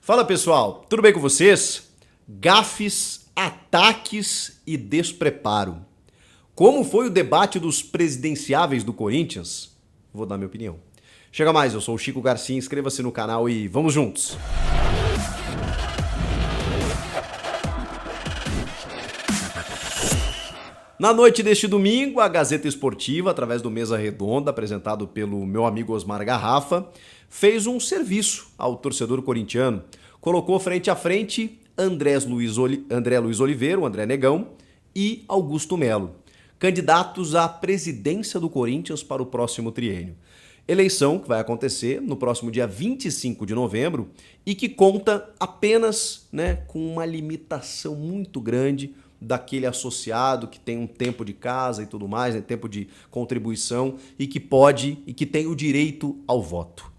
Fala pessoal, tudo bem com vocês? Gafes, ataques e despreparo. Como foi o debate dos presidenciáveis do Corinthians? Vou dar minha opinião. Chega mais, eu sou o Chico Garcia, inscreva-se no canal e vamos juntos! Na noite deste domingo, a Gazeta Esportiva, através do Mesa Redonda, apresentado pelo meu amigo Osmar Garrafa, fez um serviço ao torcedor corintiano. Colocou frente a frente André Luiz Oliveira, o André Negão, e Augusto Melo, candidatos à presidência do Corinthians para o próximo triênio. Eleição que vai acontecer no próximo dia 25 de novembro e que conta apenas com uma limitação muito grande daquele associado que tem um tempo de casa e tudo mais, tempo de contribuição e que pode e que tem o direito ao voto.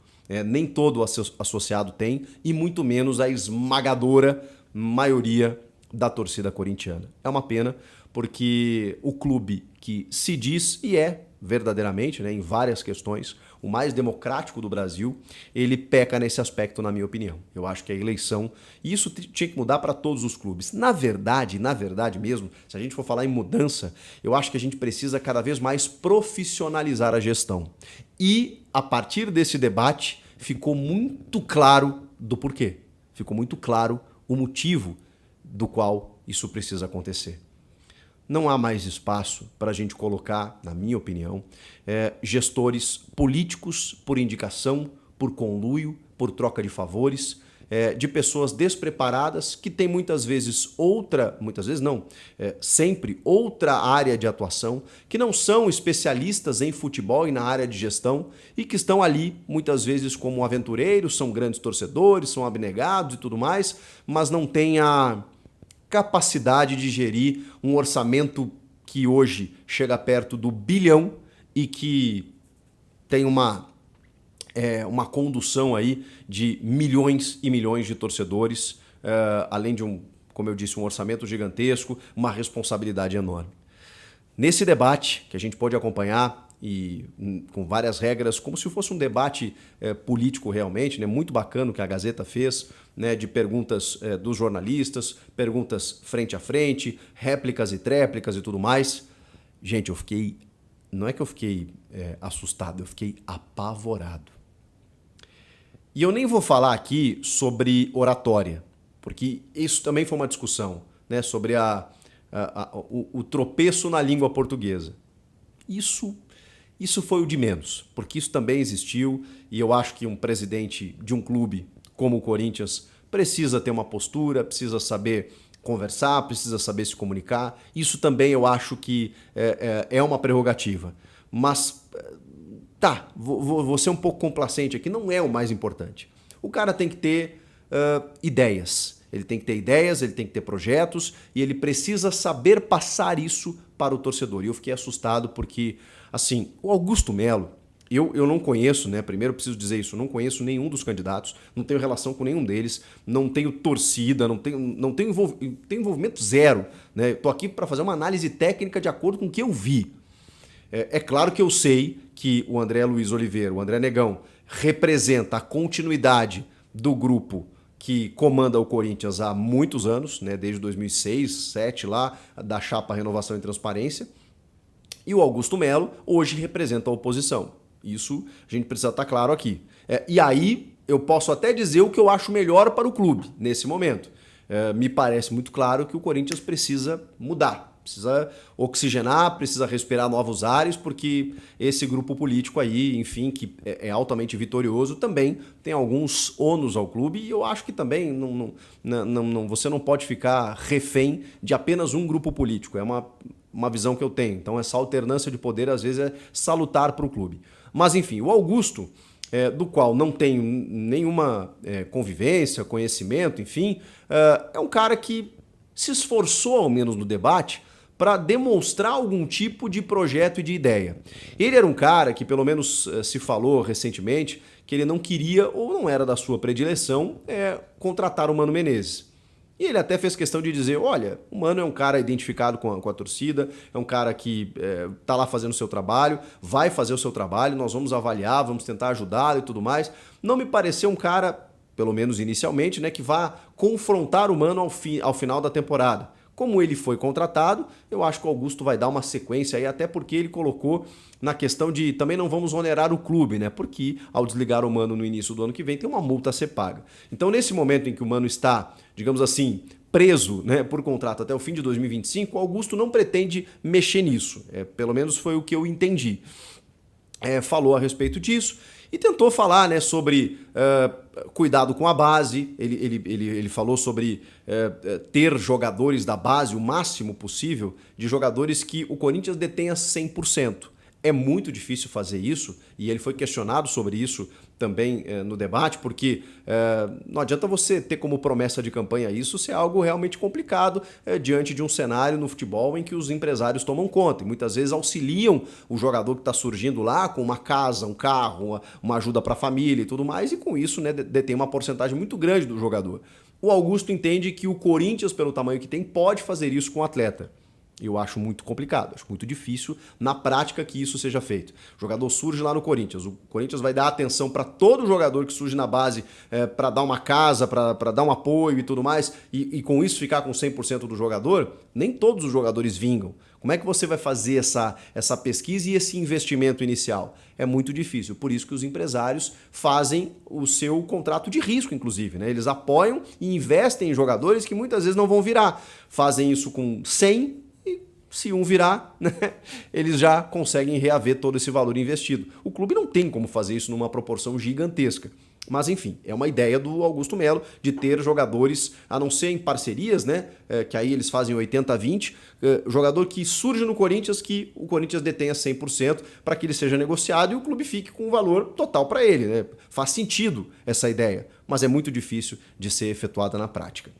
Nem todo associado tem e muito menos a esmagadora maioria da torcida corintiana. É uma pena porque o clube que se diz e é verdadeiramente, em várias questões, o mais democrático do Brasil, ele peca nesse aspecto, na minha opinião. Eu acho que a eleição, e isso tinha que mudar para todos os clubes. Na verdade mesmo, se a gente for falar em mudança, eu acho que a gente precisa cada vez mais profissionalizar a gestão. E, a partir desse debate, ficou muito claro do porquê. Ficou muito claro o motivo do qual isso precisa acontecer. Não há mais espaço para a gente colocar, na minha opinião, gestores políticos por indicação, por conluio, por troca de favores, de pessoas despreparadas que têm sempre outra área de atuação, que não são especialistas em futebol e na área de gestão e que estão ali muitas vezes como aventureiros, são grandes torcedores, são abnegados e tudo mais, mas não têm a capacidade de gerir um orçamento que hoje chega perto do bilhão e que tem uma condução aí de milhões e milhões de torcedores, além de como eu disse, um orçamento gigantesco, uma responsabilidade enorme. Nesse debate, que a gente pode acompanhar e com várias regras, como se fosse um debate político realmente, muito bacana o que a Gazeta fez, de perguntas dos jornalistas, perguntas frente a frente, réplicas e tréplicas e tudo mais. Gente, não é que eu fiquei assustado, eu fiquei apavorado. E eu nem vou falar aqui sobre oratória, porque isso também foi uma discussão, sobre o tropeço na língua portuguesa. Isso foi o de menos, porque isso também existiu e eu acho que um presidente de um clube como o Corinthians precisa ter uma postura, precisa saber conversar, precisa saber se comunicar. Isso também eu acho que é uma prerrogativa. Mas, vou ser um pouco complacente aqui, não é o mais importante. O cara tem que ter ideias. Ele tem que ter ideias, ele tem que ter projetos e ele precisa saber passar isso para o torcedor. E eu fiquei assustado porque, assim, o Augusto Melo, eu não conheço, primeiro eu preciso dizer isso, eu não conheço nenhum dos candidatos, não tenho relação com nenhum deles, não tenho torcida, não tenho envolvimento zero. Estou aqui para fazer uma análise técnica de acordo com o que eu vi. É claro que eu sei que o André Luiz Oliveira, o André Negão, representa a continuidade do grupo que comanda o Corinthians há muitos anos, desde 2006, 2007, lá, da chapa Renovação e Transparência. E o Augusto Melo hoje representa a oposição. Isso a gente precisa estar claro aqui. E aí eu posso até dizer o que eu acho melhor para o clube nesse momento. Me parece muito claro que o Corinthians precisa mudar, precisa oxigenar, precisa respirar novos ares, porque esse grupo político aí, enfim, que é altamente vitorioso, também tem alguns ônus ao clube e eu acho que também você não pode ficar refém de apenas um grupo político. É uma visão que eu tenho. Então essa alternância de poder às vezes é salutar para o clube. Mas enfim, o Augusto, do qual não tenho nenhuma convivência, conhecimento, enfim, é um cara que se esforçou ao menos no debate para demonstrar algum tipo de projeto e de ideia. Ele era um cara que pelo menos se falou recentemente que ele não queria ou não era da sua predileção contratar o Mano Menezes. E ele até fez questão de dizer, olha, o Mano é um cara identificado com a torcida, é um cara que tá lá fazendo o seu trabalho, vai fazer o seu trabalho, nós vamos avaliar, vamos tentar ajudá-lo e tudo mais. Não me pareceu um cara pelo menos inicialmente, né, que vá confrontar o Mano ao final da temporada. Como ele foi contratado, eu acho que o Augusto vai dar uma sequência aí, até porque ele colocou na questão de também não vamos onerar o clube, né? Porque ao desligar o Mano no início do ano que vem tem uma multa a ser paga. Então, nesse momento em que o Mano está, digamos assim, preso, né, por contrato até o fim de 2025, o Augusto não pretende mexer nisso. Pelo menos foi o que eu entendi. Falou a respeito disso e tentou falar, né, sobre cuidado com a base. Ele falou sobre ter jogadores da base, o máximo possível, de jogadores que o Corinthians detenha 100%. É muito difícil fazer isso, e ele foi questionado sobre isso também no debate, porque não adianta você ter como promessa de campanha isso se é algo realmente complicado diante de um cenário no futebol em que os empresários tomam conta e muitas vezes auxiliam o jogador que está surgindo lá com uma casa, um carro, uma ajuda para a família e tudo mais, e com isso, né, detém uma porcentagem muito grande do jogador. O Augusto entende que o Corinthians, pelo tamanho que tem, pode fazer isso com o atleta. Eu acho muito complicado, acho muito difícil na prática que isso seja feito. O jogador surge lá no Corinthians, o Corinthians vai dar atenção para todo jogador que surge na base, para dar uma casa, para dar um apoio e tudo mais, e com isso ficar com 100% do jogador. Nem todos os jogadores vingam. Como é que você vai fazer essa pesquisa e esse investimento inicial? É muito difícil, por isso que os empresários fazem o seu contrato de risco, inclusive, né? Eles apoiam e investem em jogadores que muitas vezes não vão virar. Fazem isso com 100, se um virar, né, eles já conseguem reaver todo esse valor investido. O clube não tem como fazer isso numa proporção gigantesca. Mas, enfim, é uma ideia do Augusto Melo de ter jogadores, a não ser em parcerias, né, que aí eles fazem 80-20, jogador que surge no Corinthians, que o Corinthians detenha 100% para que ele seja negociado e o clube fique com o valor total para ele, né? Faz sentido essa ideia, mas é muito difícil de ser efetuada na prática.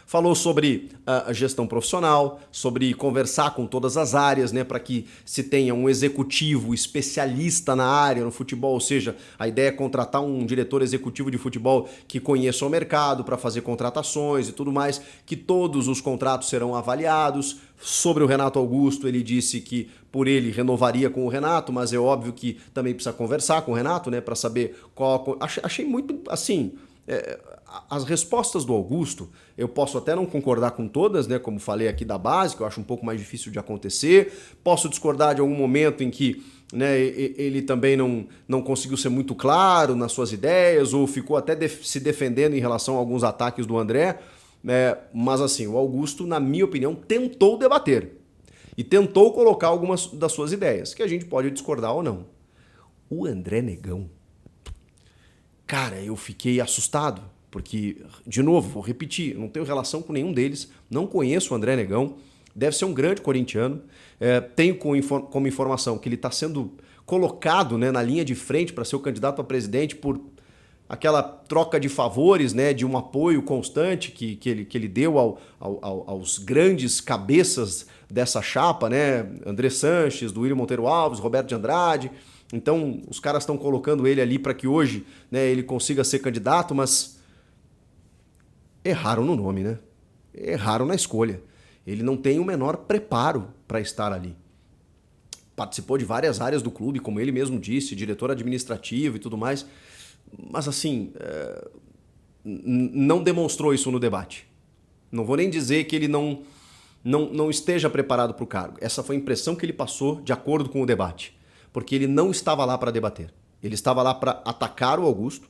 Falou sobre a gestão profissional, sobre conversar com todas as áreas, né, para que se tenha um executivo especialista na área, no futebol, ou seja, a ideia é contratar um diretor executivo de futebol que conheça o mercado para fazer contratações e tudo mais, que todos os contratos serão avaliados. Sobre o Renato Augusto, ele disse que por ele renovaria com o Renato, mas é óbvio que também precisa conversar com o Renato, né, para saber qual... Achei muito, assim... As respostas do Augusto, eu posso até não concordar com todas, né, como falei aqui da base, que eu acho um pouco mais difícil de acontecer. Posso discordar de algum momento em que, né, ele também não conseguiu ser muito claro nas suas ideias, ou ficou até se defendendo em relação a alguns ataques do André. Mas assim, o Augusto, na minha opinião, tentou debater e tentou colocar algumas das suas ideias, que a gente pode discordar ou não. O André Negão, cara, eu fiquei assustado, porque, de novo, vou repetir, não tenho relação com nenhum deles, não conheço o André Negão, deve ser um grande corintiano, tenho como informação que ele está sendo colocado, né, na linha de frente para ser o candidato a presidente por aquela troca de favores, né, de um apoio constante que ele deu aos grandes cabeças dessa chapa, né, André Sanches, Duílio Monteiro Alves, Roberto de Andrade. Então, os caras estão colocando ele ali para que hoje, né, ele consiga ser candidato, mas erraram no nome, né? Erraram na escolha. Ele não tem o menor preparo para estar ali. Participou de várias áreas do clube, como ele mesmo disse, diretor administrativo e tudo mais, mas assim, não demonstrou isso no debate. Não vou nem dizer que ele não esteja preparado para o cargo. Essa foi a impressão que ele passou de acordo com o debate. Porque ele não estava lá para debater. Ele estava lá para atacar o Augusto,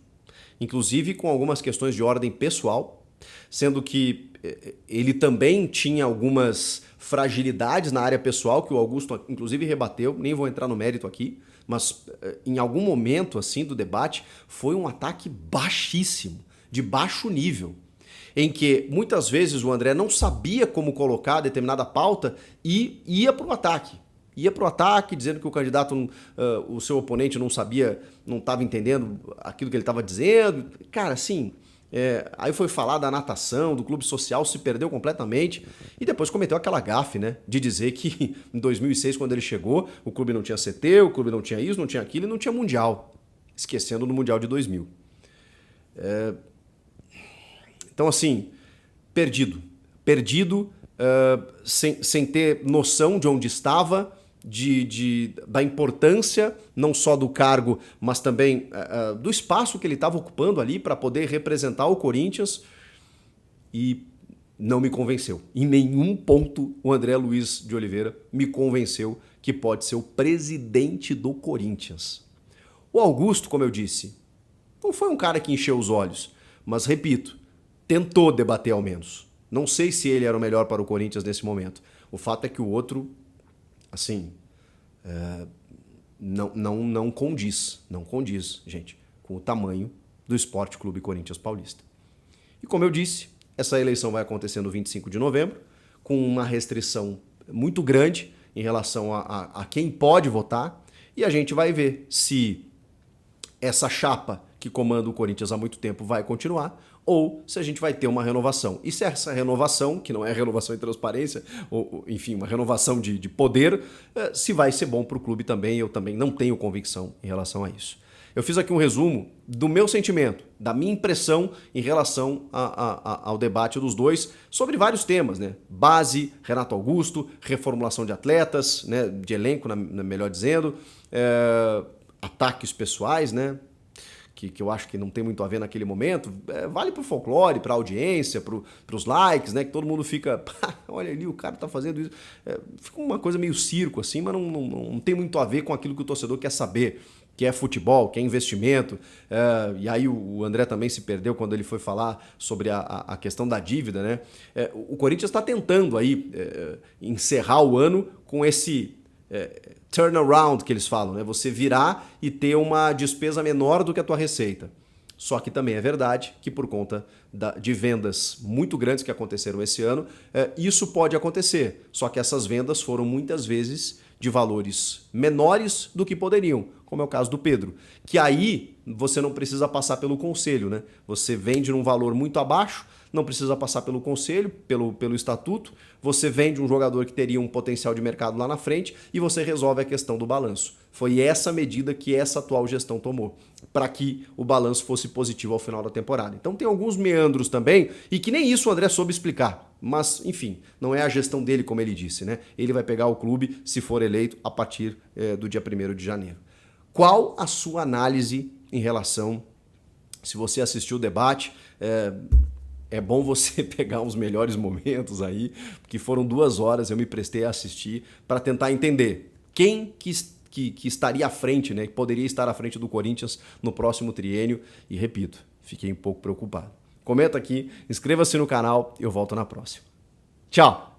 inclusive com algumas questões de ordem pessoal, sendo que ele também tinha algumas fragilidades na área pessoal que o Augusto, inclusive, rebateu. Nem vou entrar no mérito aqui, mas em algum momento assim do debate foi um ataque baixíssimo, de baixo nível, em que muitas vezes o André não sabia como colocar determinada pauta e ia para o ataque. Ia para o ataque, dizendo que o candidato, o seu oponente não sabia, não estava entendendo aquilo que ele estava dizendo. Cara, assim, aí foi falar da natação, do clube social, se perdeu completamente e depois cometeu aquela gafe, né, de dizer que em 2006, quando ele chegou, o clube não tinha CT, o clube não tinha isso, não tinha aquilo e não tinha Mundial, esquecendo do Mundial de 2000. Então, assim, perdido, sem ter noção de onde estava, da importância, não só do cargo, mas também do espaço que ele estava ocupando ali para poder representar o Corinthians, e não me convenceu. Em nenhum ponto o André Luiz de Oliveira me convenceu que pode ser o presidente do Corinthians. O Augusto, como eu disse, não foi um cara que encheu os olhos, mas, repito, tentou debater ao menos. Não sei se ele era o melhor para o Corinthians nesse momento. O fato é que o outro, assim, não condiz, gente, com o tamanho do Sport Clube Corinthians Paulista. E como eu disse, essa eleição vai acontecer no 25 de novembro, com uma restrição muito grande em relação a quem pode votar, e a gente vai ver se essa chapa que comanda o Corinthians há muito tempo vai continuar, ou se a gente vai ter uma renovação. E se essa renovação, que não é renovação em transparência, ou enfim, uma renovação de poder, se vai ser bom para o clube também, eu também não tenho convicção em relação a isso. Eu fiz aqui um resumo do meu sentimento, da minha impressão em relação ao debate dos dois sobre vários temas, né? Base, Renato Augusto, reformulação de atletas, né? De elenco, melhor dizendo, ataques pessoais, né? Que eu acho que não tem muito a ver naquele momento, vale pro folclore, pra audiência, pros likes, né? Que todo mundo fica, olha ali, o cara tá fazendo isso. Fica uma coisa meio circo, assim, mas não tem muito a ver com aquilo que o torcedor quer saber, que é futebol, que é investimento. E aí o André também se perdeu quando ele foi falar sobre a questão da dívida, né? O Corinthians está tentando aí encerrar o ano com esse turnaround que eles falam, né? Você virar e ter uma despesa menor do que a tua receita. Só que também é verdade que por conta de vendas muito grandes que aconteceram esse ano, isso pode acontecer. Só que essas vendas foram muitas vezes de valores menores do que poderiam, como é o caso do Pedro. Que aí você não precisa passar pelo conselho, né? Você vende num valor muito abaixo, não precisa passar pelo conselho, pelo estatuto, você vende um jogador que teria um potencial de mercado lá na frente e você resolve a questão do balanço. Foi essa medida que essa atual gestão tomou, para que o balanço fosse positivo ao final da temporada. Então tem alguns meandros também, e que nem isso o André soube explicar. Mas, enfim, não é a gestão dele, como ele disse, né? Ele vai pegar o clube, se for eleito, a partir do dia 1º de janeiro. Qual a sua análise em relação, se você assistiu o debate, é bom você pegar os melhores momentos aí, porque foram 2 horas, eu me prestei a assistir para tentar entender quem que estaria à frente, né? Que poderia estar à frente do Corinthians no próximo triênio. E repito, fiquei um pouco preocupado. Comenta aqui, inscreva-se no canal e eu volto na próxima. Tchau!